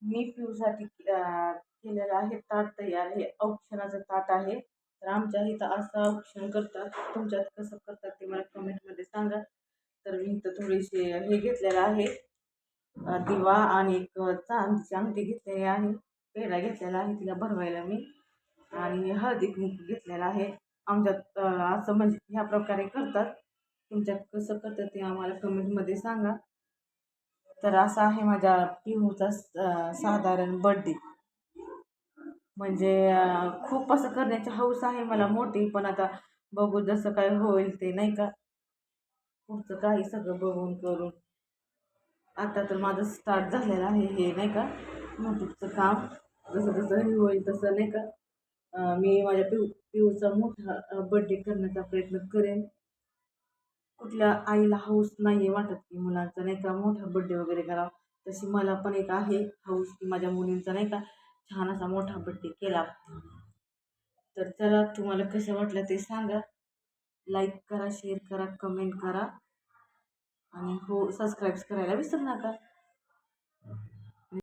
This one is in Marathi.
मी पिऊसाठी केलेलं आहे ताट तयार. हे औक्षणाचं ताट आहे. तर आमच्या इथं असं औक्षण करतात. तुमच्यात कसं करतात ते मला कमेंटमध्ये सांगा. तर मी इथं थोडीशी हे घेतलेलं आहे, दिवा आणि एक चांदीची अंगठी घेतलेली आहे, पेढा घेतलेला आहे तिला भरवायला मी, आणि हळदी कुंकू घेतलेला आहे. आमच्यात असं म्हणजे ह्या प्रकारे करतात. तुमच्यात कसं करतात ते आम्हाला कमेंटमध्ये सांगा. तर असा आहे माझ्या पिहूचा साधारण बड्डे. म्हणजे खूप असं करण्याची हौस आहे मला मोठी, पण आता बघू जसं काय होईल ते, नाही का. पुढचं काही सगळं बघून करून आता तर माझं स्टार्ट झालेलं आहे हे, नाही का, यूट्यूबचं काम. जसं जसं हे होईल तसं, नाही का, मी माझ्या पिऊचा मोठा बड्डे करण्याचा प्रयत्न करेन. कुठल्या आईला हौस नाही वाटत की मुलांचा, नाही का, मोठा बड्डे वगैरे करावा. तशी मला पण एक आहे हौस की माझ्या मुलींचा, नाही का, छान असा मोठा बड्डे केला. तर चला, तुम्हाला कसं वाटलं ते सांगा. लाईक करा, शेअर करा, कमेंट करा, आणि हो, सबस्क्राईब करायला विसरू नका.